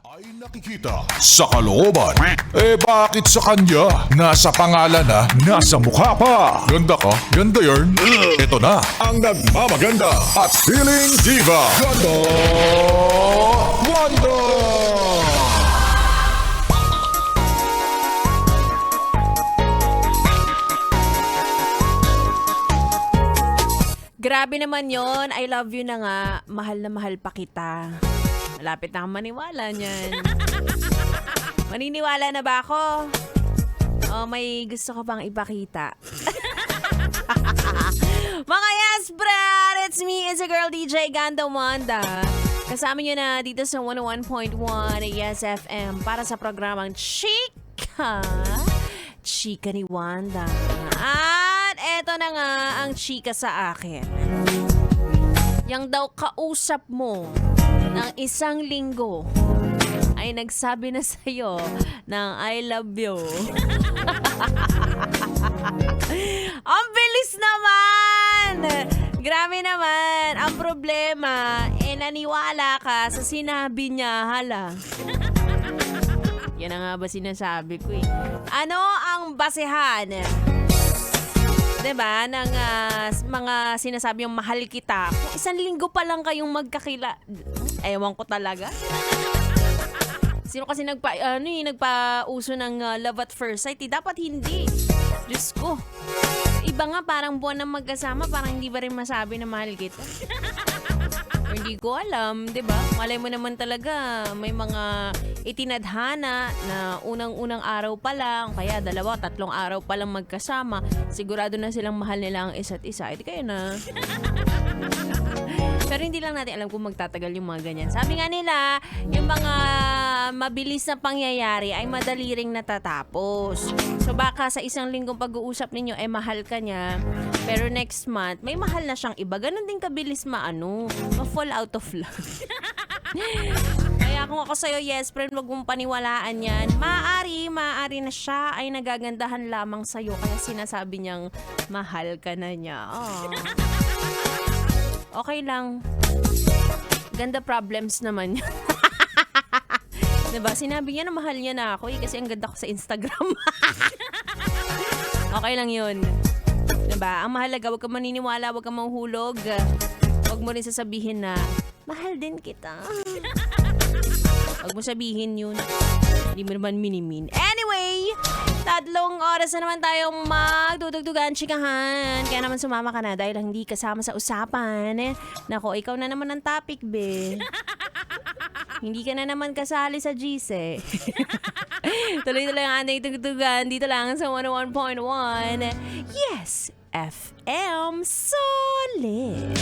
Ay nakikita sa kalooban. Bakit sa kanya? Nasa pangalan na, nasa mukha pa. Ganda ka? Ganda yarn. Ito na ang nagmamaganda at feeling diva. Ganda Wanda! Grabe naman yon. I love you na nga. Mahal na mahal pa kita. Malapit na akong maniwala niyan. Maniniwala na ba ako? O may gusto ka bang ipakita? Mga yes, brad! It's me, it's a girl DJ Ganda Wanda. Kasama nyo na dito sa 101.1 Yes FM para sa programang Chika. Chika ni Wanda. At eto na nga ang chika sa akin. Yang daw kausap mo ng isang linggo ay nagsabi na sa'yo ng I love you. Ang bilis naman! Grabe naman. Ang problema, naniwala ka sa sinabi niya, hala. Yan na nga ba sinasabi ko eh. Ano ang basehan? Diba? Ng mga sinasabi yung mahal kita. Kung isang linggo pa lang kayong magkakila, ewan ko talaga. Sino kasi nagpauso ng love at first sight? Dapat hindi. Diyos ko. Iba nga parang buwan na magkasama, parang hindi ba rin masabi na mahal kita? Hindi ko alam, 'di ba? Malay mo naman talaga may mga itinadhana na unang-unang araw pa lang, kaya 2, 3 araw pa lang magkasama, sigurado na silang mahal nila ang isa't isa. Edi kayo na. Pero hindi lang natin alam kung magtatagal yung mga ganyan. Sabi nga nila, yung mga mabilis na pangyayari ay madali ring natatapos. So baka sa isang linggong pag-uusap ninyo ay mahal ka niya, pero next month may mahal na siyang iba. Ganon din kabilis ma-fall out of love. Kaya kung ako sa'yo, yes friend, wag mong paniwalaan yan. Maaari na siya ay nagagandahan lamang sa'yo, kaya sinasabi niyang mahal ka na niya. Oh. Okay lang. Ganda problems naman yun. Diba? Sinabi niya na mahal niya na ako kasi ang ganda ko sa Instagram. Okay lang yun. Diba? Ang mahalaga, huwag ka maniniwala, huwag ka mahuhulog. Huwag mo rin sasabihin na, mahal din kita. Huwag mo sabihin yun. Hindi mo naman minimin. Anyway, 3 oras na naman tayong magdudugdugan, chikahan. Kaya naman sumama ka na dahil hindi kasama sa usapan. Nako, ikaw na naman ang topic, be. Hindi ka na naman kasali sa GC. Tuloy-tuloy ang ating tugtugan dito lang sa 101.1 Yes FM Solid.